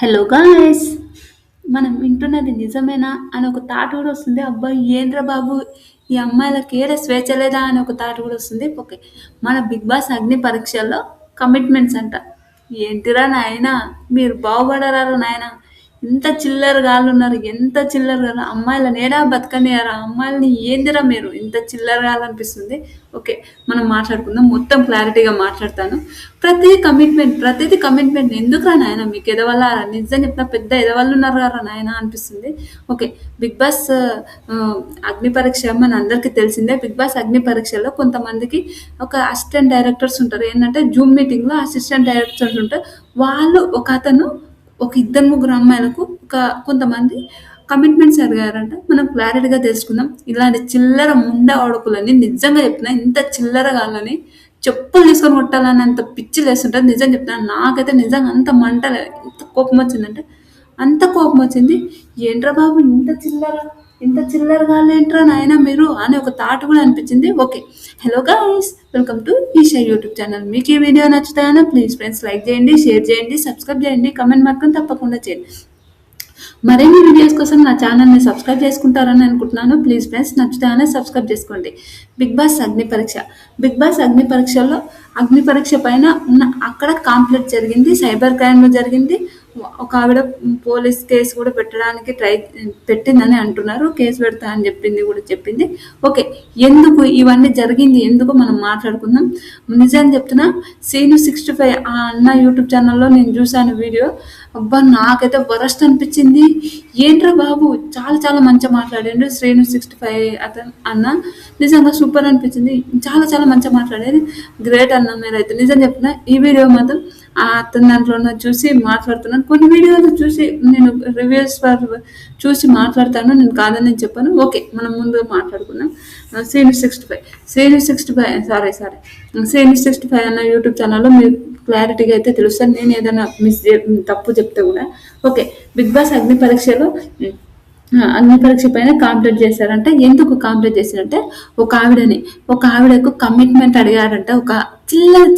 Hello guys! మనం వింటున్నది నిజమేనా అని ఒక థాట్ కూడా వస్తుంది. అబ్బా! ఏంట్రా బాబు ఈ అమ్మాయిలకి ఏడ స్వేచ్ఛ లేదా అని ఒక థాట్ కూడా వస్తుంది. ఓకే. మన 'బిగ్ బాస్' అగ్ని పరీక్షల్లో కమిట్మెంట్స్ అంట. ఏంటిరా నాయనా మీరు బాగుపడరా నాయనా! ఇంత చిల్లర గాళ్ళున్నారు. ఎంత చిల్లర గాళ్ళు అమ్మాయిలని ఏడా బతకనియరా? అమ్మాయిలని ఏందిరా మీరు ఇంత చిల్లర గాళ్ళనిపిస్తుంది. ఓకే. మనం మాట్లాడుకుందాం. మొత్తం క్లారిటీగా మాట్లాడతాను. ప్రతిది కమిట్మెంట్ ఎందుకురా నాయనా మీకు ఎదవల్లారా? నిజం చెప్తున్నా పెద్ద ఎదవల్లున్నారు కదరా నాయనా అనిపిస్తుంది. ఓకే. 'బిగ్ బాస్' అగ్ని పరీక్ష మనందరికీ తెలిసిందే. 'బిగ్ బాస్' అగ్ని పరీక్షలో కొంతమందికి ఒక అసిస్టెంట్ డైరెక్టర్స్ ఉంటారు. ఏంటంటే జూమ్ మీటింగ్‌లో అసిస్టెంట్ డైరెక్టర్స్ ఉంటారు. వాళ్ళు ఒక ఇద్దరు ముగ్గురు అమ్మాయిలకు కొంతమంది కమిట్మెంట్స్ అడిగారంట. మనం క్లారిటీగా తెలుసుకుందాం. ఇలాంటి చిల్లర ముండా ఒడుకులని నిజంగా చెప్తున్నా ఇంత చిల్లర గాళ్ళని చెప్పులు తీసుకొని కొట్టాలని అంత పిచ్చి లేస్తుంటుంది. నిజం చెప్తున్నాను. నాకైతే నిజంగా అంత ఎంత కోపం వచ్చిందంటే అంత కోపం వచ్చింది. ఏంట్రా బాబు ఇంత చిల్లర గాళ్ళు ఏంట్రా నాయనా మీరు అని ఒక థాట్ కూడా అనిపించింది. Okay. Hello guys! Welcome to Eesha YouTube channel. మీకు ఈ వీడియో నచ్చుతాయన్నా ప్లీజ్ ఫ్రెండ్స్ లైక్ చేయండి, షేర్ చేయండి, సబ్స్క్రైబ్ చేయండి, కమెంట్ మాత్రం తప్పకుండా చేయండి. మరిన్ని వీడియోస్ కోసం నా ఛానల్ని సబ్స్క్రైబ్ చేసుకుంటారని అనుకుంటున్నాను. ప్లీజ్ ఫ్రెండ్స్ నచ్చుతాయని సబ్స్క్రైబ్ చేసుకోండి. 'బిగ్ బాస్' అగ్ని పరీక్ష. 'బిగ్ బాస్' అగ్ని పరీక్షలో అగ్ని పరీక్ష పైన అక్కడ కాంప్లైంట్ జరిగింది. సైబర్ క్రైమ్‌లో జరిగింది. ఒక ఆవిడ పోలీస్ కేసు కూడా పెట్టిందని అంటున్నారు. కేసు పెడతా అని చెప్పింది. ఓకే. ఎందుకు ఇవన్నీ జరిగింది ఎందుకు మనం మాట్లాడుకుందాం. నిజం చెప్తున్నా 'శ్రీను65' ఆ అన్న యూట్యూబ్ ఛానల్‌లో నేను చూసాను వీడియో. అబ్బా! నాకైతే వరస్ట్ అనిపించింది. ఏంట్రా బాబు చాలా చాలా మంచిగా మాట్లాడిండు 'శ్రీను65' అన్న. నిజంగా సూపర్ అనిపించింది. చాలా చాలా మంచిగా మాట్లాడేది. గ్రేట్ అన్న మీరైతే. నిజం చెప్తున్నా ఈ వీడియో మాత్రం అతని దాంట్లో చూసి మాట్లాడుతున్నాను. కొన్ని వీడియోలు చూసి నేను రివ్యూస్ చూసి మాట్లాడతాను. నేను కాదని చెప్పాను. ఓకే. మనం ముందుగా మాట్లాడుకుందాం. 'శ్రీను65' అన్న యూట్యూబ్ ఛానల్లో మీరు క్లారిటీగా అయితే తెలుస్తుంది. నేను ఏదైనా తప్పు చెప్తే కూడా. ఓకే. 'బిగ్ బాస్' అగ్ని పరీక్ష పైన కాంప్లైంట్ చేశారంటే ఎందుకు కాంప్లైంట్ చేశారంటే ఒక ఆవిడకు కమిట్మెంట్ అడిగారంట. ఒక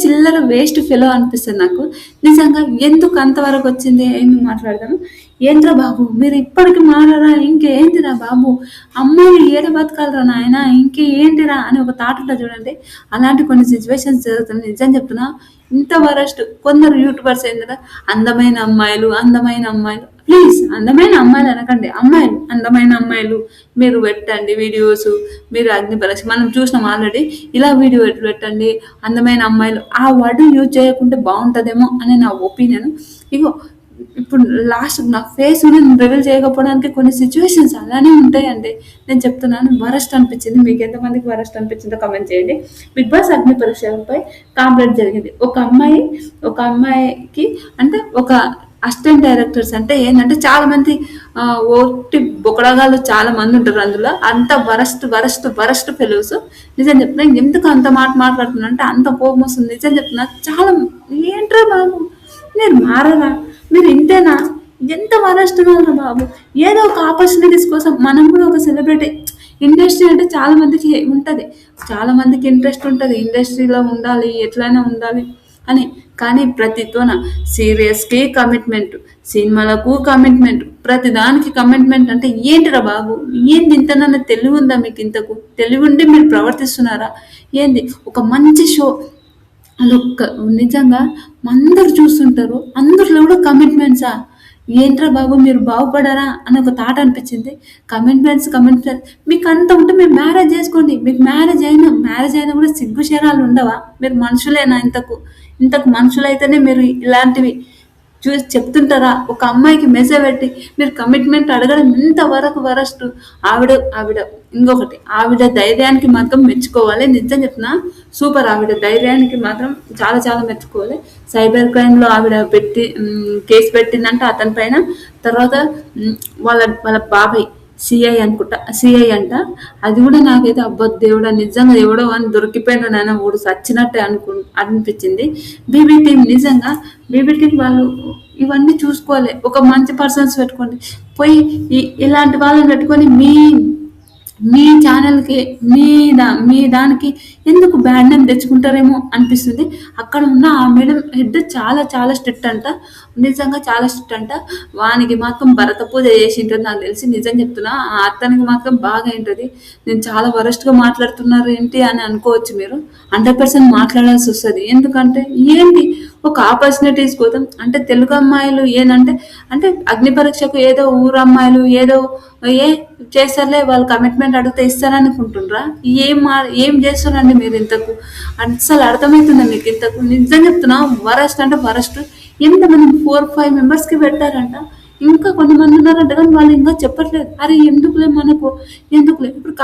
చిల్లర వేస్ట్ ఫెలో అనిపిస్తుంది నాకు. నిజంగా ఎందుకు అంతవరకు వచ్చింది ఏమి మాట్లాడదాము. ఏంట్రా బాబు మీరు ఇప్పటికి మారరా ఇంకేంటిరా బాబు అమ్మాయిలు ఏడ బతకాలరా నాయన ఇంకేంటిరా అని ఒక థాట్ ఉంటుంది చూడండి. అలాంటి కొన్ని సిచ్యువేషన్స్ జరుగుతున్నాయి. నిజం చెప్తున్నా ఇంత వరస్ట్ కొందరు యూట్యూబర్స్ ఏంటంటే అందమైన అమ్మాయిలు ప్లీజ్ అందమైన అమ్మాయిలు అనకండి. అందమైన అమ్మాయిలు మీరు పెట్టండి వీడియోస్. మీరు అగ్ని పరీక్ష మనం చూసినాం ఆల్రెడీ. ఇలా వీడియో పెట్టండి అందమైన అమ్మాయిలు. ఆ వర్డ్ యూజ్ చేయకుంటే బాగుంటుందేమో అని నా ఒపీనియన్. ఇగో ఇప్పుడు లాస్ట్ నా ఫేస్ రివీల్ చేయకపోవడానికి కొన్ని సిచ్యువేషన్స్ అలానే ఉంటాయండి. నేను చెప్తున్నాను వరస్ట్ అనిపించింది. మీకు ఎంతమందికి వరస్ట్ అనిపించిందో కమెంట్ చేయండి. 'బిగ్ బాస్' అగ్ని పరీక్షపై కాంప్లైంట్ జరిగింది. ఒక అమ్మాయికి అంటే ఒక అసిస్టెంట్ డైరెక్టర్స్ అంటే ఏంటంటే చాలా మంది ఓటి బొకడగాళ్ళు చాలా మంది ఉంటారు అందులో. అంత వరస్ట్ ఫెలోస్. నిజం చెప్తున్నా ఎందుకు అంత మాట మాట్లాడుతున్నా అంటే అంత కోపం వస్తుంది. నిజం చెప్తున్నా చాలా ఏంట్రా బాబు మీరు మారరా మీరు ఇంతేనా ఎంత వరస్ట్గా బాబు. ఏదో ఒక ఆపర్చునిటీస్ కోసం మనం కూడా ఒక సెలబ్రిటీ ఇండస్ట్రీ అంటే చాలా మందికి ఇంట్రెస్ట్ ఉంటుంది. ఇండస్ట్రీలో ఉండాలి ఎట్లయినా ఉండాలి అని. కానీ ప్రతితోన సీరియస్కి కమిట్మెంట్, సినిమాలకు కమిట్మెంట్, ప్రతిదానికి కమిట్మెంట్ అంటే ఏంటిరా బాబు ఏంది ఇంతనన్నా తెలివి ఉందా మీకు? ఇంతకు తెలివి ఉండి మీరు ప్రవర్తిస్తున్నారా ఏంది? ఒక మంచి షో అదొక్క నిజంగా అందరు చూస్తుంటారు. అందరిలో కూడా కమిట్మెంట్సా ఏంట్రా బాబు మీరు బాగుపడారా అని ఒక థాట్ అనిపించింది. కమిట్మెంట్స్ మీకు అంత ఉంటే మీరు మ్యారేజ్ చేసుకోండి. మీకు మ్యారేజ్ అయినా కూడా సిగ్గు శరాలు ఉండవా? మీరు మనుషులేనా? ఇంతకు మనుషులైతేనే మీరు ఇలాంటివి చూసి చెప్తుంటారా? ఒక అమ్మాయికి మెసేజ్ పెట్టి మీరు కమిట్మెంట్ అడగడం ఇంతవరకు వరస్ట్. ఆవిడ ఇంకొకటి ఆవిడ ధైర్యానికి మాత్రం మెచ్చుకోవాలి. నిజం చెప్తున్నా సూపర్. ఆవిడ ధైర్యానికి మాత్రం చాలా చాలా మెచ్చుకోవాలి. సైబర్ క్రైమ్లో ఆవిడ కేసు పెట్టిందంట అతని పైన. తర్వాత వాళ్ళ బాబాయ్ సిఐ అంట. అది కూడా నాకైతే అబ్బా దేవుడా నిజంగా ఎవడో అని దొరికిపోయిన నాయన ఊడు సచ్చినట్టే అనిపించింది. బీబీ టీం వాళ్ళు ఇవన్నీ చూసుకోవాలి. ఒక మంచి పర్సన్స్ పెట్టుకోండి. పోయి ఇలాంటి వాళ్ళని పెట్టుకొని మీ ఛానల్‌కి మీ దానికి ఎందుకు బ్యాడ్ నేమ్ తెచ్చుకుంటారేమో అనిపిస్తుంది. అక్కడ ఉన్న ఆ మేడం హెడ్ చాలా చాలా స్ట్రిక్ట్ అంట. నిజంగా చాలా స్ట్రిక్ట్ అంట. వానికి మాత్రం భరత పూజ చేసింటది నాకు తెలిసి. నిజం చెప్తున్నా. ఆ అతనికి మాత్రం బాగా ఏంటది, నేను చాలా వరస్ట్‌గా మాట్లాడుతున్నారు ఏంటి అని అనుకోవచ్చు మీరు. 100% మాట్లాడాల్సొస్తది. ఎందుకంటే ఏంటి ఒక ఆపర్చునిటీస్ కోసం అంటే తెలుగు అమ్మాయిలు ఏందంటే అంటే అగ్ని పరీక్షకు ఏదో ఊరు అమ్మాయిలు ఏదో ఏ చేస్తారులే వాళ్ళు కమిట్మెంట్ అడిగితే ఇస్తారనుకుంటుండ్రా? ఏం మా ఏం చేస్తున్నారండి మీరు ఇంతకు? అస్సలు అర్థమవుతుందా మీకు ఇంతకు? నిజం చెప్తున్నా వరస్ట్ అంటే వరస్ట్. ఎంతమంది 4, 5 మెంబర్స్‌కి పెట్టారంట. ఇంకా కొంతమంది ఉన్నారంట కానీ వాళ్ళు ఇంకా చెప్పట్లేదు. అరే ఎందుకులే మనకు ఎందుకులే ఇప్పుడు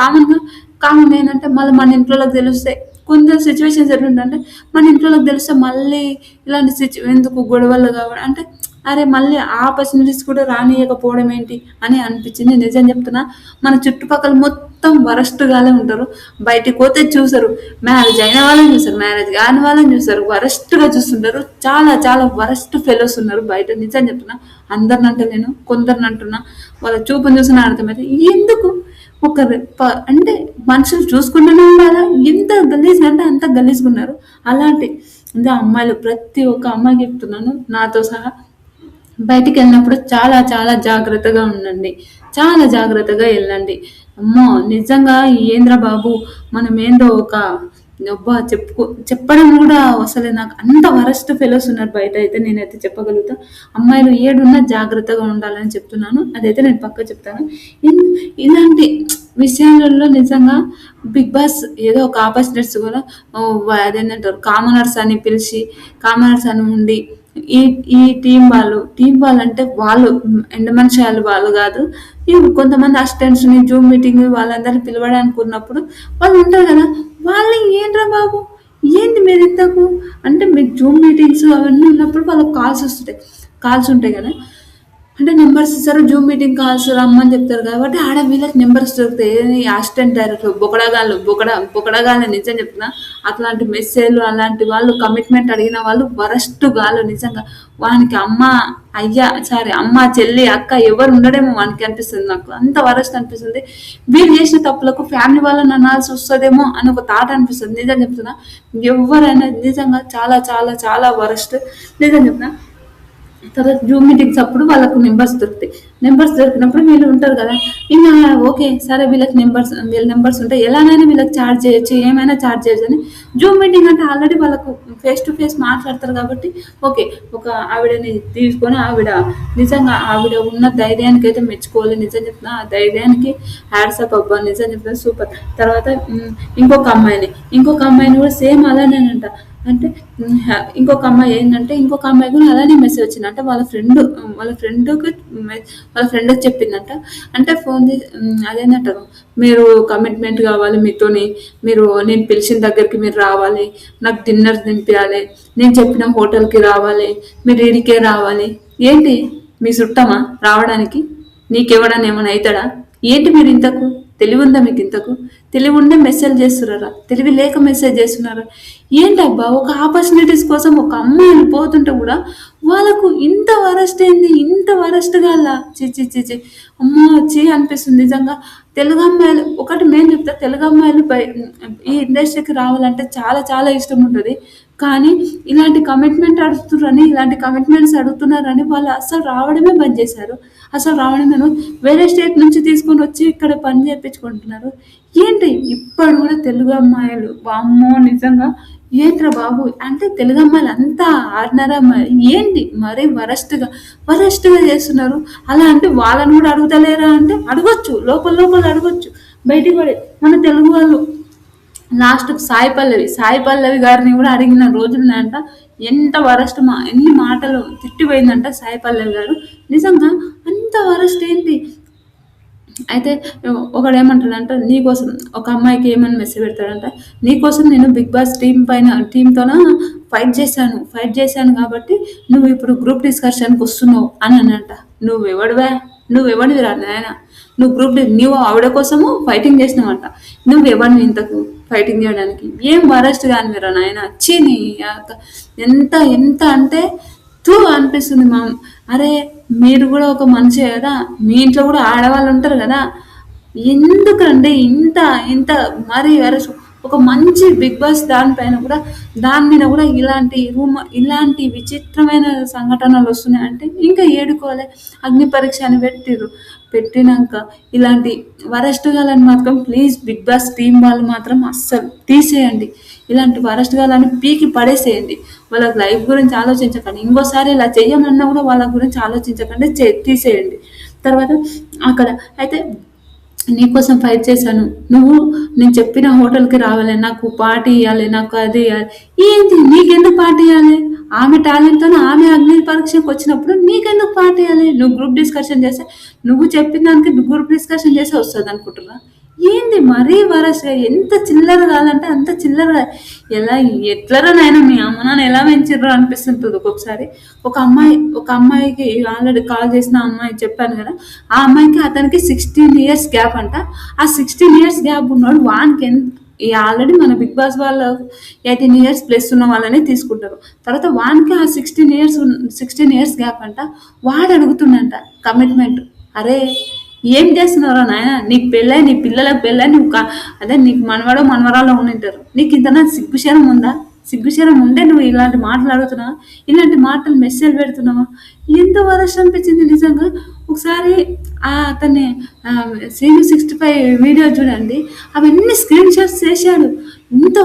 కామన్ ఏంటంటే మళ్ళీ మన ఇంట్లోకి తెలుస్తాయి. కొందరు సిచ్యువేషన్స్ ఎట్లుంటాయంటే మన ఇంట్లోకి తెలిస్తే మళ్ళీ ఇలాంటి ఎందుకు గొడవలు కావడం అంటే అరే మళ్ళీ ఆ ఆపర్చునిటీస్ కూడా రానియకపోవడం ఏంటి అని అనిపించింది. నిజం చెప్తున్నా మన చుట్టుపక్కల మొత్తం వరస్ట్‌గానే ఉంటారు. బయటికి పోతే చూసరు. మ్యారేజ్ అయిన వాళ్ళని చూసారు. మ్యారేజ్ కాని వాళ్ళని చూసారు. వరస్ట్‌గా చూస్తుంటారు. చాలా చాలా వరస్ట్ ఫెలోస్ ఉన్నారు బయట. నిజం చెప్తున్నా. అందరిని అంటలేను. కొందరిని అంటున్నా. వాళ్ళ చూపుని చూసినా అర్థమైతే ఎందుకు ఒకరు అంటే మనుషులు చూసుకుంటూనే ఉండాలా? ఎంత గలీజ్‌గా అంటే అంత గలీజ్‌గా ఉన్నారు. అలాంటి అంటే అమ్మాయిలు ప్రతి ఒక్క అమ్మాయికి చెప్తున్నాను నాతో సహా బయటికెళ్ళినప్పుడు చాలా చాలా జాగ్రత్తగా ఉండండి. చాలా జాగ్రత్తగా ఎళ్ళండి. అమ్మో! నిజంగా ఏందిరా బాబు! మనమేందో ఒక అబ్బా! చెప్పడం గూడా అసలు నాకు అంత వరస్ట్ ఫెలోస్ ఉన్నారు బయటైతే నేనైతే చెప్పగలుగుతా. అమ్మాయిలు ఏడున్నా జాగ్రత్తగా ఉండాలని చెప్తున్నాను. అదైతే నేను పక్కా చెప్తాను. ఇన్ ఇలాంటి విషయాలలో నిజంగా 'బిగ్ బాస్' ఏదో ఒక ఆపర్చునిటీస్ కూడా అదేంటంటారు కామనర్స్ అని పిలిచి, కామనర్స్ అని ఉండి ఈ ఈ టీమ్ వాళ్ళంటే వాళ్ళు ఎండ మనిషాలు వాళ్ళు గాదు. ఈ కొంతమంది అసిస్టెంట్స్‌ని, జూమ్ మీటింగ్ వాళ్ళందరిని పిలవడానికి ఉన్నప్పుడు వాళ్ళు ఉంటారు గదా! వాళ్ళని ఏంట్రా బాబు! ఏంది మీరింతకు అంటే మీకు జూమ్ మీటింగ్స్ అవన్నీ ఉన్నప్పుడు వాళ్ళకి కాల్స్ వస్తుంటాయి. కాల్స్ ఉంటాయి గదా! అంటే నంబర్స్ ఇస్తారు. జూమ్ మీటింగ్ కాల్స్ రమ్మని చెప్తారు కాబట్టి ఆడ వీళ్ళకి నంబర్స్ దొరుకుతాయి. ఏది అసిస్టెంట్ డైరెక్టర్ బొకడగాళ్ళు నిజం చెప్తున్నా. అట్లాంటి మెసేజ్‌లు అలాంటి వాళ్ళు కమిట్మెంట్ అడిగిన వాళ్ళు వరస్ట్ గాళ్ళు నిజంగా. వానికి అమ్మ, అమ్మ, చెల్లి, అక్క ఎవరు ఉండడేమో వానికి అనిపిస్తుంది నాకు. అంత వరస్ట్ అనిపిస్తుంది. వీళ్ళు చేసిన తప్పులకు ఫ్యామిలీ వాళ్ళని అనాల్సి వస్తదేమో అని ఒక థాట్ అనిపిస్తుంది. నిజం చెప్తున్నా. ఎవ్వరైనా నిజంగా చాలా చాలా చాలా వరస్ట్. నిజం చెప్తున్నా. తర్వాత జూమ్ మీటింగ్స్ అప్పుడు వాళ్ళకు నెంబర్స్ దొరుకుతాయి. నెంబర్స్ దొరికినప్పుడు వీళ్ళు ఉంటారు కదా ఇంకా ఓకే సరే వీళ్ళ నెంబర్స్ ఉంటాయి ఎలాగైనా వీళ్ళకి చార్జ్ చేయొచ్చు ఏమైనా చార్జ్ చేయొచ్చు అని జూమ్ మీటింగ్ అంటే ఆల్రెడీ వాళ్ళకు ఫేస్ టు ఫేస్ మాట్లాడతారు కాబట్టి ఓకే ఒక ఆవిడని తీసుకొని నిజంగా ఆవిడ ఉన్న ధైర్యానికి అయితే మెచ్చుకోవాలి నిజం చెప్తున్నా ఆ ధైర్యానికి హ్యాడ్సప్ అబ్బా నిజం చెప్తున్నా సూపర్ తర్వాత ఇంకొక అమ్మాయిని కూడా సేమ్ అలానేనంట అంటే ఇంకొక అమ్మాయి ఏంటంటే ఇంకొక అమ్మాయి కూడా అలానే మెసేజ్ వచ్చింది అంటే వాళ్ళ ఫ్రెండ్కి చెప్పిందంట అంటే ఫోన్ చేసి అదేంటంటారు మీరు కమిట్మెంట్ కావాలి మీతోని నేను పిలిచిన దగ్గరికి మీరు రావాలి నాకు డిన్నర్ తినిపించాలి నేను చెప్పిన హోటల్కి రావాలి మీరు ఈడికే రావాలి ఏంటి మీ చుట్టమా రావడానికి నీకెవడని ఏమైనా అవుతాడా ఏంటి మీరు ఇంతకు తెలివి ఉందా మీకు ఇంతకు తెలివి ఉండే మెసేజ్ చేస్తున్నారా తెలివి లేక మెసేజ్ చేస్తున్నారా ఏంటబ్బా ఒక ఆపర్చునిటీస్ కోసం ఒక అమ్మాయిలు పోతుంటే కూడా వాళ్ళకు ఇంత వరస్ట్ ఏంది ఇంత వరస్ట్గా అలా చి అమ్మో చి అనిపిస్తుంది నిజంగా తెలుగు అమ్మాయిలు ఒకటి మేము చెప్తా తెలుగు అమ్మాయిలు ఈ ఇండస్ట్రీకి రావాలంటే చాలా చాలా ఇష్టం ఉంటుంది కానీ ఇలాంటి కమిట్మెంట్స్ అడుగుతున్నారని వాళ్ళు అస్సలు రావడమే బంద్ చేశారు అసలు రావడమే వేరే స్టేట్ నుంచి తీసుకొని వచ్చి ఇక్కడ పని చేయించుకుంటున్నారు ఏంటి ఇప్పుడు కూడా తెలుగు అమ్మాయిలు వామ్మో నిజంగా ఏంట్రా బాబు అంటే తెలుగు అమ్మాయిలు అంతా ఆడినారా ఏంటి మరీ వరస్ట్గా చేస్తున్నారు అలా అంటే వాళ్ళని కూడా అడుగుతలేరా అంటే అడగొచ్చు లోపల అడగొచ్చు బయటికి పడే మన తెలుగు వాళ్ళు లాస్ట్ సాయి పల్లవి గారిని కూడా అడిగిన రోజులున్నాయంట ఎంత వరస్ట్ ఎన్ని మాటలు తిట్టిపోయిందంట సాయి పల్లవి గారు నిజంగా అంత వరస్ట్ ఏంటి అయితే ఒకడేమంటాడంటే నీకోసం ఒక అమ్మాయికి ఏమని మెసేజ్ పెడతాడంట నీకోసం నేను బిగ్ బాస్ టీంతోన ఫైట్ చేశాను కాబట్టి నువ్వు ఇప్పుడు గ్రూప్ డిస్కషన్కి వస్తున్నావు అని అనంట నువ్వెవడివి రా నాయన నువ్వు ఆవిడ కోసము ఫైటింగ్ చేసినావంట నువ్వెవడిని ఇంతకు ఫైటింగ్ చేయడానికి ఏం వరస్ట్ కానివిరా నాయన చీని ఎంత ఎంత అంటే అనిపిస్తుంది అరే మీరు కూడా ఒక మనిషే కదా మీ ఇంట్లో కూడా ఆడవాళ్ళు ఉంటారు కదా ఎందుకండి ఇంత ఇంత మరి వరసు ఒక మంచి బిగ్ బాస్ దానిపైన కూడా దాని మీద కూడా ఇలాంటి విచిత్రమైన సంఘటనలు వస్తున్నాయంటే ఇంకా ఏడుకోవాలి. అగ్ని పరీక్ష అని పెట్టిర్రు. పెట్టినాక ఇలాంటి వరస్ట్ గాలని మాత్రం ప్లీజ్ బిగ్ బాస్ టీం వాళ్ళు మాత్రం అస్సలు తీసేయండి. ఇలాంటి వరస్ట్ గాలని పీకి పడేసేయండి. వాళ్ళ లైఫ్ గురించి ఆలోచించకండి. ఇంకోసారి ఇలా చెయ్యమన్నా కూడా వాళ్ళ గురించి ఆలోచించకండి, తీసేయండి. తర్వాత అక్కడ అయితే నీకోసం ఫైట్ చేశాను. నువ్వు నేను చెప్పిన హోటల్‌కి రావాలి. నాకు పార్టీ ఇయ్యాలి. నాకు అది ఇయ్యాలి. ఏంటి నీకెందుకు పార్టీ ఇయ్యాలి? ఆమె టాలెంట్‌తోని ఆమె అగ్ని పరీక్షకొచ్చినప్పుడు నీకెందుకు పార్టీ ఇయ్యాలి? నువ్వు గ్రూప్ డిస్కషన్ చేస్తే నువ్వు చెప్పిన దానికి గ్రూప్ డిస్కషన్ చేస్తే వస్తదనుకుంటుర్రా? ఏంది మరీ వరస్ట్‌గా ఎంత చిల్లర కావాలంటే అంత చిల్లరగా ఎలా ఎట్లరా నాయనా మీ అమ్మ నాన్న ఎలా పెంచిర్రో అనిపిస్తుంటది ఒక్కొక్కసారి. ఒక అమ్మాయికి ఆల్రెడీ కాల్ చేసిన అమ్మాయి చెప్పాను కదా! ఆ అమ్మాయికి అతనికి 16 ఇయర్స్ గ్యాప్ అంట. ఆ 16 ఇయర్స్ గ్యాప్ ఉన్నోడు వానికి ఈ ఆల్రెడీ మన బిగ్ బాస్ వాళ్ళు 18 ఇయర్స్ ప్లస్ ఉన్న వాళ్ళనే తీసుకుంటారు. తర్వాత వానికి ఆ 16 ఇయర్స్ గ్యాప్ అంట. వాడు అడుగుతుండంట కమిట్మెంట్. అరే ఏం చేస్తున్నావురా నాయన? నీకు పెళ్ళై నీ పిల్లలకు పెళ్ళై నువ్వు అదే నీకు మనవడో మనవరాలో ఉండింటారు. నీకు ఇంతనా సిగ్గుశరం ఉందా? సిగ్గుశరం ఉంటే నువ్వు ఇలాంటి మాటలు అడుగుతున్నావా? ఇలాంటి మాటలు మెసేజ్ పెడుతున్నావా? ఎంత వరస్ట్ అనిపించింది నిజంగా. ఒకసారి అతన్ని శ్రీను 65 వీడియో చూడండి. అవన్నీ స్క్రీన్ షాట్స్ చేశాడు. ఎంత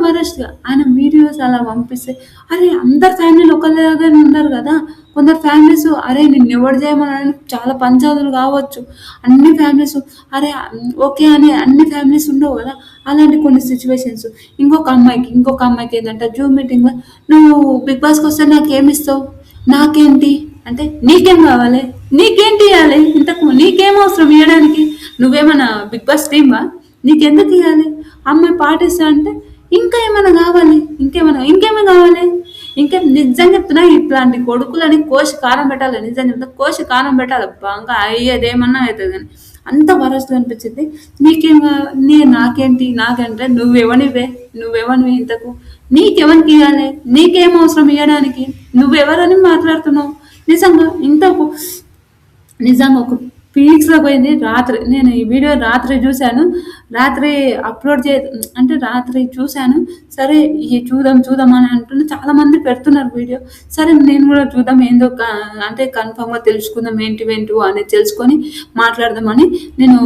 వరస్ట్గా ఆయన వీడియోస్ అలా పంపిస్తే అరే అందరు ఫ్యామిలీలు ఒకలాగానే ఉండరు కదా. కొందరు ఫ్యామిలీస్ అరే నిన్ను ఎవడు చేయమని చాలా పంచాదులు కావచ్చు. అన్ని ఫ్యామిలీస్ అరే ఓకే అని అన్ని ఫ్యామిలీస్ ఉండవు కదా. అలాంటి కొన్ని సిచ్యువేషన్స్ ఇంకొక అమ్మాయికి ఏంటంటే జూమ్ మీటింగ్లో నువ్వు బిగ్ బాస్కి వస్తే నాకేమిస్తావు, నాకేంటి అంటే నీకేం కావాలి, నీకేంటి ఇవ్వాలి, ఇంతకు నీకేం అవసరం ఇవ్వడానికి, నువ్వేమన్నా బిగ్ బాస్ టీమా, నీకెందుకు ఇవ్వాలి? అమ్మాయి పాటిస్తా అంటే ఇంకా ఏమైనా కావాలి, ఇంకేమైనా కావాలి. నిజంగా చెప్తున్నా ఇట్లాంటి కొడుకులని కోసి కారం పెట్టాలి. నిజంగా చెప్తా కోసి కారం పెట్టాలి. బాగా అయ్యేదేమన్నా అవుతుంది కానీ అంత వరస్ట్ అనిపించింది. నాకేంటి నువ్వెవనివే ఇంతకు, నీకెవరికి ఇవ్వాలి, నీకేం అవసరం ఇవ్వడానికి, నువ్వెవరని మాట్లాడుతున్నావు? నిజంగా ఒక పీక్స్లో పోయింది. నేను ఈ వీడియో రాత్రి చూశాను. రాత్రి అప్లోడ్ అంటే రాత్రి చూశాను. సరే చూద్దాం అని అంటున్నా. చాలా మంది పెడుతున్నారు వీడియో. సరే నేను కూడా చూద్దాం ఏందో అంటే కన్ఫామ్గా తెలుసుకుందాం ఏంటివేంటో అనేది తెలుసుకొని మాట్లాడదామని నేను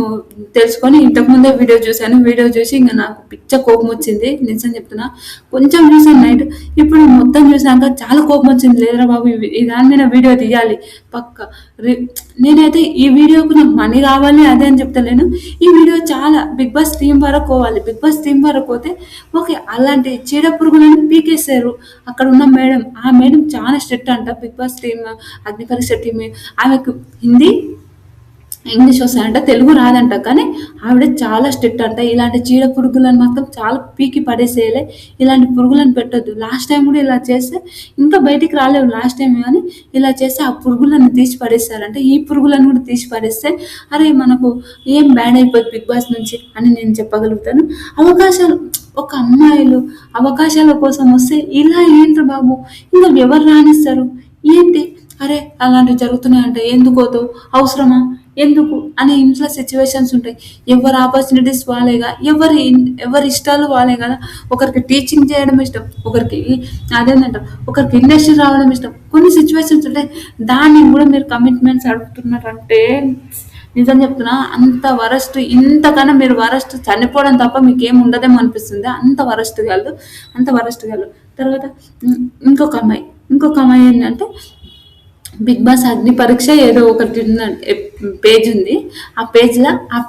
తెలుసుకొని ఇంతకుముందే వీడియో చూశాను. వీడియో చూసి ఇంకా నాకు పిచ్చ కోపం వచ్చింది. నిజం చెప్తున్నా. కొంచెం చూసాను నైట్, ఇప్పుడు మొత్తం చూసాక చాలా కోపం వచ్చింది. లేదురా బాబు ఈ దాని మీద వీడియో తీయాలి పక్క. నేనైతే ఈ వీడియోకు నాకు మనీ కావాలి అదే అని చెప్తలేను. ఈ వీడియో చాలా బిగ్ బాస్ టీం వరకు పోవాలి. బిగ్ బాస్ టీం వరకు పోతే ఓకే. అలాంటి చీడ పురుగులను పీకేశారు అక్కడ ఉన్న మేడం. ఆ మేడం చాలా స్ట్రిక్ట్ అంట. బిగ్ బాస్ టీం అగ్ని పరీక్ష టీం ఆమెకు హిందీ ఇంగ్లీష్ వస్తాయంట, తెలుగు రాదంట. కానీ ఆవిడ చాలా స్ట్రిక్ట్ అంట. ఇలాంటి చీడ పురుగులను మాత్రం చాలా పీకి పడేసేయాలి. ఇలాంటి పురుగులను పెట్టొద్దు. లాస్ట్ టైం కూడా ఇలా చేస్తే ఇంకా బయటికి రాలేవు లాస్ట్ టైం, కానీ ఇలా చేస్తే ఆ పురుగులను తీసి పడేస్తారంట. ఈ పురుగులను కూడా తీసి పడేస్తే అరే మనకు ఏం బ్యాడ్ అయిపోద్ది బిగ్ బాస్ నుంచి అని నేను చెప్పగలుగుతాను. అవకాశాలు ఒక అమ్మాయిలు అవకాశాల కోసం వస్తే ఇలా ఏంటి బాబు, ఇంకా ఎవరు రాణిస్తారు ఏంటి? అరే అలాంటివి జరుగుతున్నాయంటే ఎందుకోతో అవసరమా, ఎందుకు అని ఇంట్లో సిచ్యువేషన్స్ ఉంటాయి. ఎవరి ఆపర్చునిటీస్ వాళ్ళేగా, ఎవరి ఇష్టాలు వాళ్ళే కదా. ఒకరికి టీచింగ్ చేయడం ఇష్టం, ఒకరికి ఇండస్ట్రీ రావడం ఇష్టం. కొన్ని సిచ్యువేషన్స్ ఉంటాయి. దాన్ని కూడా మీరు కమిట్మెంట్స్ అడుగుతున్నారంటే నిజం చెప్తున్నా అంత వరస్ట్. ఇంతకన్నా మీరు వరస్ట్ చనిపోవడం తప్ప మీకేం ఉండదేమో అనిపిస్తుంది. అంత వరస్ట్ కాదు. తర్వాత ఇంకొక అమ్మాయి ఏంటంటే బిగ్ బాస్ అగ్ని పరీక్ష ఏదో ఒకటి పేజ్ ఉంది. ఆ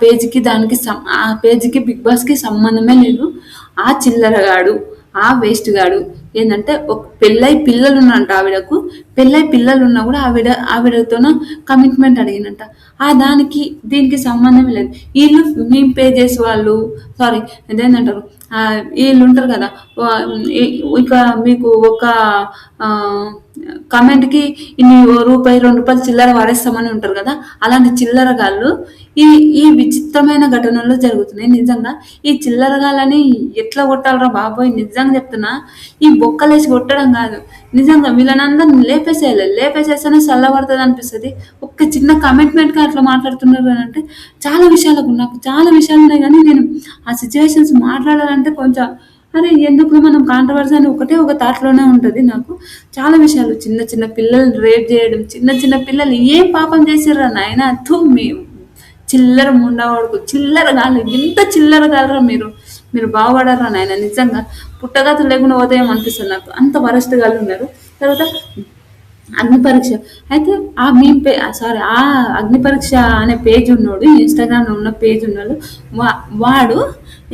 పేజ్కి బిగ్ బాస్కి సంబంధమే లేదు. ఆ చిల్లరగాడు, ఆ వేస్ట్ గాడు ఏంటంటే ఒక పిల్లలు ఉన్నంట. ఆవిడకు పిల్లలు ఉన్నా కూడా ఆవిడతోన కమిట్మెంట్ అడిగినంట. దీనికి సంబంధం లేదు. వీళ్ళు మేము పే చేసే వాళ్ళు ఇదేంటంటారు, వీళ్ళు ఉంటారు కదా. ఇక మీకు ఒక కామెంట్‌కి ఇన్ని రూపాయి, రూ. 2 చిల్లర వాడేస్తామని ఉంటారు కదా! అలాంటి చిల్లరగాళ్ళు ఈ ఈ విచిత్రమైన ఘటనలు జరుగుతున్నాయి. నిజంగా ఈ చిల్లరగాళ్ళని ఎట్లా కొట్టాలిరా బాబోయ్! నిజంగా చెప్తున్నా. ఈ బొక్కలేసి కొట్టడం కాదు. నిజంగా వీళ్ళనందరిని లేపేసేయాలి. లేపేసేస్తేనే సల్లబడతదనిపిస్తది. ఒక్క చిన్న కమిట్మెంట్‌కి అట్లా మాట్లాడుతున్నారు అనంటే చాలా విషయాలకు నాకు చాలా విషయాలున్నాయి గానీ, నేను ఆ సిట్యుయేషన్స్ మాట్లాడాలంటే కొంచెం అరే! ఎందుకులే మనం కాంట్రోవర్సీ అని ఒకటే ఒక థాట్‌లోనే ఉంటది నాకు. చాలా విషయాలు చిన్న చిన్న పిల్లల్ని రేప్ జేయడం, చిన్న చిన్న పిల్లలు ఏం పాపం చేసిర్రురా నాయనా! థూ మీ చిల్లర ముండా కొడుకు, చిల్లర గాళ్ళు ఇంత చిల్లర గాళ్ళురా మీరు. మీరు బాగుపడరురా నాయనా నిజంగా. పుట్టగతులు లేకుండా పోతాయేమో అనిపిస్తది నాకు. అంత వరస్ట్ గాళ్ళున్నారు. తర్వాత అగ్ని పరీక్ష. అయితే ఆ మీమ్ సారీ ఆ అగ్ని పరీక్ష అనే పేజ్ ఉన్నోడు, ఇన్‌స్టాగ్రామ్‌లో ఉన్న పేజ్ ఉన్నోడు వాడు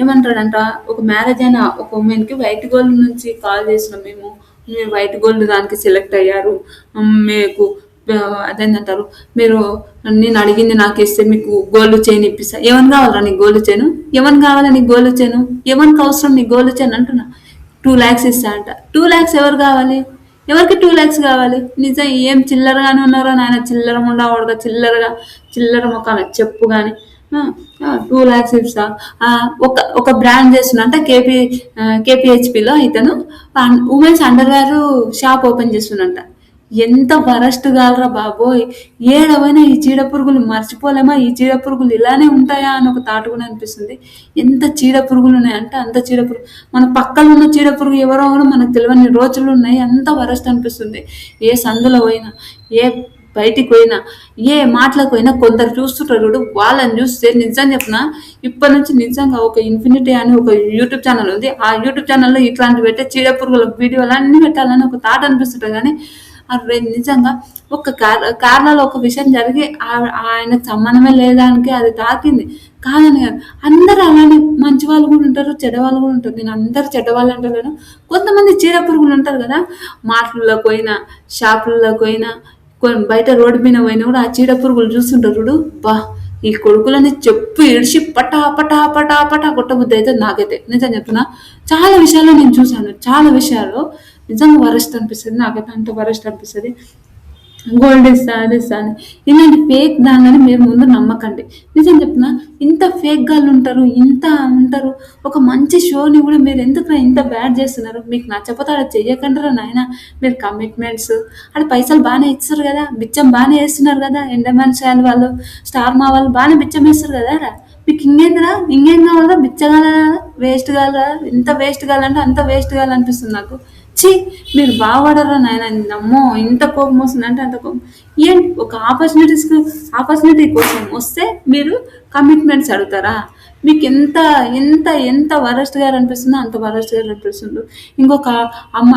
ఏమంటాడంట, ఒక మ్యారేజ్ అయిన ఒక ఉమెన్‌కి వైట్ గోల్డ్ నుంచి కాల్ చేసినాం మేము. మీరు వైట్ గోల్డ్ దానికి సెలెక్ట్ అయ్యారు. మీకు అదేందంటారు, మీరు నేను అడిగింది నాకిస్తే మీకు గోల్డ్ చైన్ ఇప్పిస్తా. ఏమని కావాలిరా నీకు గోల్డ్ చైను? ఏమని కావాలా నీకు గోల్డ్ చైను? ఎవరికి అవసరం నీకు గోల్డ్ చైన్ అంటున్నా. 2,00,000 ఇస్తా అంట. 2,00,000 ఎవరు కావాలి? ఎవరికి 2,00,000 కావాలి? నిజం ఏం చిల్లరగానే ఉన్నారో నాయన, చిల్లర ముండా వాడుగా, చిల్లర ముఖాలు చెప్పు కానీ 2,00,000 ఇస్తా. ఒక ఒక బ్రాండ్ చేస్తున్నా అంటే కేపీహెచ్పిలో ఇతను ఉమెన్స్ అండర్వేర్ షాప్ ఓపెన్ చేస్తున్నంట. ఎంత వరస్ట్ గాలరా బాబోయ్! ఏడవైనా ఈ చీడ పురుగులు మర్చిపోలేమా? ఈ చీడ పురుగులు ఇలానే ఉంటాయా అని ఒక థాట్ కూడా అనిపిస్తుంది. ఎంత చీడ పురుగులు ఉన్నాయంటే అంత చీడ పురుగు. మన పక్కన ఉన్న చీడ పురుగు ఎవరో కూడా మనకు తెలియని రోజులు ఉన్నాయి. అంత వరస్ట్ అనిపిస్తుంది. ఏ సందులో పోయినా, ఏ బయటికి పోయినా, ఏ మాటలకు పోయినా కొందరు చూస్తుంటారు చూడు, వాళ్ళని చూస్తే నిజం చెప్పిన ఇప్పటి నుంచి నిజంగా ఒక ఇన్ఫినిటీ అని ఒక యూట్యూబ్ ఛానల్ ఉంది. ఆ యూట్యూబ్ ఛానల్లో ఇట్లాంటివి పెట్టే చీడ పురుగుల వీడియోలు అన్నీ పెట్టాలని ఒక థాట్ అనిపిస్తుంటుంది. కానీ అరే నిజంగా ఒక కారణాలు ఒక విషయం జరిగి ఆయనకు సంబంధమే లేదానికి అది తాకింది కాదని కాదు. అందరూ అలానే మంచి వాళ్ళు కూడా ఉంటారు, చెడ్డవాళ్ళు కూడా ఉంటారు. నేను అందరు చెడ్డవాళ్ళు అంటలేను. కొంతమంది చీడ పురుగులు ఉంటారు కదా, మాటలలో పోయినా, షాపులలో పోయినా, బయట రోడ్డు మీద పోయినా కూడా ఆ చీడ పురుగులు చూస్తుంటారు చూడు, బా ఈ కొడుకులని చెప్పు ఇడిచి పటా పటా పటా పటా కొట్టబుద్ధి అయితే నాకైతే నిజం చెప్తున్నా. చాలా విషయాల్లో నేను చూశాను. చాలా విషయాల్లో నిజంగా వరస్ట్ అనిపిస్తుంది. నాకైతే అంత వరస్ట్ అనిపిస్తుంది. గోల్డ్ ఇస్తా, అది ఇస్తా అని ఇలాంటి ఫేక్ దానిని మీరు ముందు నమ్మకండి. నిజం చెప్తున్నా, ఇంత ఫేక్ గాళ్ళు ఉంటారు, ఇంత ఉంటారు. ఒక మంచి షోని కూడా మీరు ఎందుకు ఇంత బ్యాడ్ చేస్తున్నారు? మీకు నచ్చకపోతే అలా చెయ్యకండిరా నాయన. మీరు కమిట్మెంట్స్ అక్కడ పైసలు బాగానే ఇస్తారు కదా, బిచ్చం బాగానే వేస్తున్నారు కదా, ఎండమాన్ స్టైల్ వాళ్ళు, స్టార్ మా వాళ్ళు బాగానే బిచ్చం వేస్తారు కదా రా. మీకు ఇంకేందిరా, ఇంకేం కావాలా? బిచ్చగాల, వేస్ట్ కాల, ఎంత వేస్ట్ కావాలంటే అంత వేస్ట్ కావాలనిపిస్తుంది నాకు. ఛీ, మీరు బాగుపడరా నాయన. నమ్మో ఇంత కోపం వస్తుంది అంటే అంత కోపం. ఏంటి ఒక ఆపర్చునిటీ కోసం వస్తే మీరు కమిట్మెంట్స్ అడుగుతారా? మీకు ఎంత ఎంత ఎంత వరస్ట్గా అనిపిస్తుందో అంత వరస్ట్గా అనిపిస్తుంది. ఇంకొక అమ్మ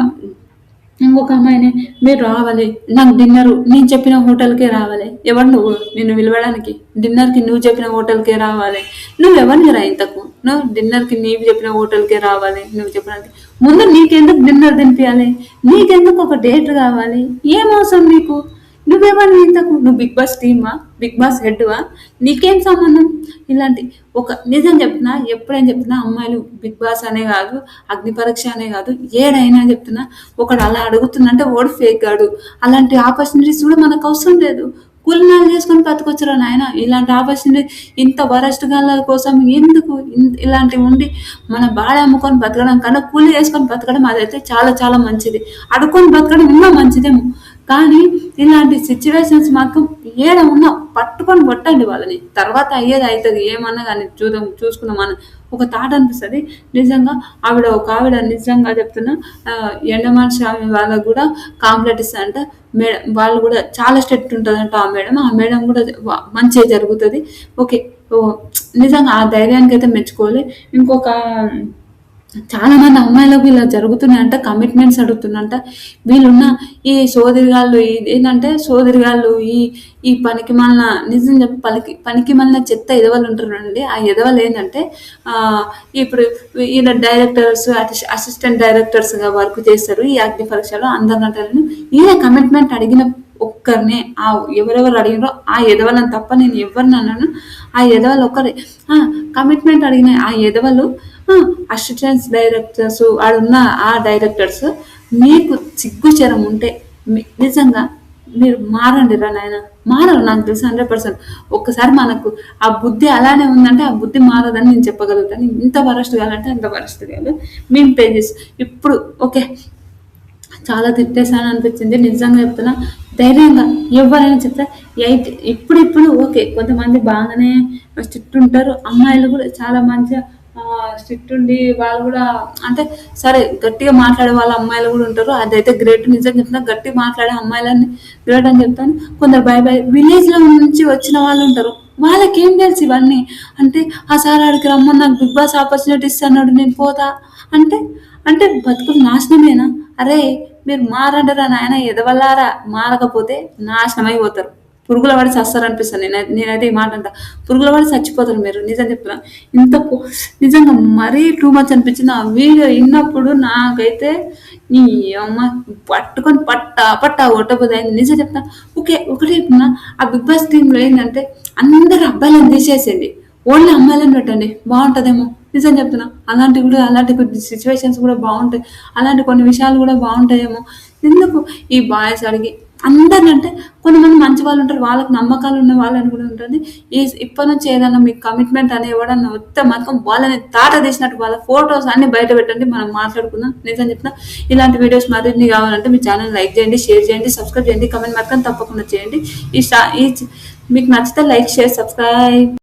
ఇంకొక అమ్మాయిని మీరు రావాలి నాకు డిన్నర్ నేను చెప్పిన హోటల్కే రావాలి. ఎవరు నువ్వు నిన్ను పిలవడానికి? డిన్నర్కి నువ్వు చెప్పిన హోటల్కే రావాలి. నువ్వెవరిని రా ఇంతకు? నువ్వు డిన్నర్కి నీవు చెప్పిన హోటల్కే రావాలి. నువ్వు చెప్పడానికి ముందు నీకెందుకు డిన్నర్ తినిపించాలి? నీకెందుకు ఒక డేట్ కావాలి? ఏం అవసరం నీకు? నువ్వెవరిని ఇంతకు? నువ్వు బిగ్ బాస్ టీమా? బిగ్ బాస్ హెడ్వా? నీకేం సంబంధం? ఇలాంటి ఒక నిజం చెప్తున్నా, ఎప్పుడైనా చెప్తున్నా, అమ్మాయిలు బిగ్ బాస్ అనే కాదు, అగ్ని పరీక్ష అనే కాదు, ఏడైనా చెప్తున్నా, ఒకడు అలా అడుగుతుందంటే వాడు ఫేక్ గాడు. అలాంటి ఆపర్చునిటీస్ కూడా మనకు అవసరం లేదు. కూలినాలు చేసుకొని బతకొచ్చురా నాయన. ఇలాంటి ఆపర్చునిటీ ఇంత వరస్ట్ గాళ్ళ కోసం ఎందుకు ఇలాంటివి ఉండి మన బాడ అమ్ముకొని బతకడం కన్నా కూలి చేసుకొని బతకడం అదైతే చాలా చాలా మంచిది. అడుక్కొని బతకడం ఇంకా మంచిదేమో. కానీ ఇలాంటి సిచ్యువేషన్స్ మాత్రం ఏడ ఉన్నా పట్టుకొని కొట్టండి వాళ్ళని. తర్వాత అయ్యేది అవుతుంది, ఏమన్నా కానీ చూసుకుందాం అని ఒక థాట్ అనిపిస్తుంది. నిజంగా ఒక ఆవిడ నిజంగా చెప్తున్నా, ఎండమాన్ స్వామి వాళ్ళకు కూడా కాంప్లైంట్ ఇస్తారంట. మేడం వాళ్ళు కూడా చాలా స్ట్రిక్ట్ ఉంటుందంట. ఆ మేడం కూడా మంచిగా జరుగుతుంది. ఓకే, నిజంగా ఆ ధైర్యానికి అయితే మెచ్చుకోవాలి. ఇంకొక చాలా మంది అమ్మాయిలకు ఇలా జరుగుతున్నాయంట, కమిట్మెంట్స్ అడుగుతున్నారంట. వీళ్ళున్న ఈ సోదరిగాళ్ళు ఏంటంటే సోదరిగాళ్ళు ఈ పనికి మళ్ళీ నిజం చెప్పి పనికి మళ్ళీ చెత్త ఎదవలు ఉంటారండి. ఆ ఎదవలు ఏంటంటే ఇప్పుడు ఈయన డైరెక్టర్స్, అసిస్టెంట్ డైరెక్టర్స్గా వర్క్ చేస్తారు ఈ అగ్ని పరీక్షలో. అందరినంటారు ఈయన కమిట్మెంట్ అడిగిన ఒక్కరినే, ఎవరెవరు అడిగినారో ఆ ఎదవలను తప్ప నేను ఎవరిని అన్నాను, ఆ ఎదవలు ఒక్కరే కమిట్మెంట్ అడిగిన ఆ ఎదవలు అసిస్టెంట్ డైరెక్టర్స్, ఆడున్న ఆ డైరెక్టర్స్. మీకు సిగ్గుచరం ఉంటే నిజంగా మీరు మారండి రా నాయన. మారరు నాకు తెలుసు 100%. ఒక్కసారి మనకు ఆ బుద్ధి అలానే ఉందంటే ఆ బుద్ధి మారదని నేను చెప్పగలుగుతాను. ఇంత వరస్ట్ కావాలంటే అంత వరస్ట్ కాదు. మేము పేజెస్ ఇప్పుడు ఓకే, చాలా తిట్టేసాను అనిపించింది. నిజంగా చెప్తున్నా, ధైర్యంగా ఎవరైనా చెప్తే ఇప్పుడు ఓకే, కొంతమంది బాగానే స్ట్రిక్ట్ ఉంటారు. అమ్మాయిలు కూడా చాలా మంచిగా స్ట్రిక్ట్ ఉండి వాళ్ళు కూడా అంటే సరే గట్టిగా మాట్లాడే వాళ్ళ అమ్మాయిలు కూడా ఉంటారు. అదైతే గ్రేట్. నిజంగా చెప్తున్నా, గట్టిగా మాట్లాడే అమ్మాయిలని గ్రేట్ అని చెప్తాను. కొందరు బై విలేజ్ లో నుంచి వచ్చిన వాళ్ళు ఉంటారు. వాళ్ళకేం తెలుసు ఇవన్నీ? అంటే ఆ సార్ ఆడికి రమ్మని నాకు బిగ్ బాస్ ఆపర్చునిటీ ఇస్తున్నాడు, నేను పోతా అంటే అంటే బతుకులు నాశనమేనా? అరే మీరు మారండిరా నాయన, ఎదవల్లారా. మారకపోతే నాశనం అయిపోతారు. పురుగుల పడి చస్తారు అనిపిస్తుంది. నేనైతే ఈ మాట అంట, పురుగుల పడి చచ్చిపోతారు మీరు. నిజం చెప్తున్నా. నిజంగా మరీ టూ మచ్ అనిపించింది. ఆ వీడియో విన్నప్పుడు నాకైతే ఈ అమ్మ పట్టుకొని పట్టా కొట్టబోదు అయింది. నిజం చెప్తా. ఓకే, ఒకటి చెప్తున్నా, ఆ బిగ్ బాస్ టీంలో ఏంటంటే అందరు అబ్బాయిలను తీసేసేయండి, ఓన్లీ అమ్మాయిలను పెట్టండి, బాగుంటుందేమో. నిజం చెప్తున్నా. అలాంటి కొన్ని సిచ్యువేషన్స్ కూడా బాగుంటాయి. అలాంటి కొన్ని విషయాలు కూడా బాగుంటాయేమో. ఎందుకు ఈ బాయ్స్ అడిగి అందరినంటే కొంతమంది మంచి వాళ్ళు ఉంటారు. వాళ్ళకి నమ్మకాలు ఉన్న వాళ్ళని కూడా ఉంటుంది. ఇప్పటి నుంచి ఏదైనా మీకు కమిట్మెంట్ అని ఎవడన్నా వస్తే మాత్రం వాళ్ళని తాట తీసినట్టు వాళ్ళ ఫొటోస్ అన్ని బయట పెట్టండి, మనం మాట్లాడుకుందాం. నిజం చెప్తున్నా. ఇలాంటి వీడియోస్ మరిన్ని కావాలంటే మీ ఛానల్ లైక్ చేయండి, షేర్ చేయండి, సబ్స్క్రైబ్ చేయండి, కమెంట్ మాత్రం తప్పకుండా చేయండి. ఈ మీకు నచ్చితే లైక్, షేర్, సబ్స్క్రైబ్.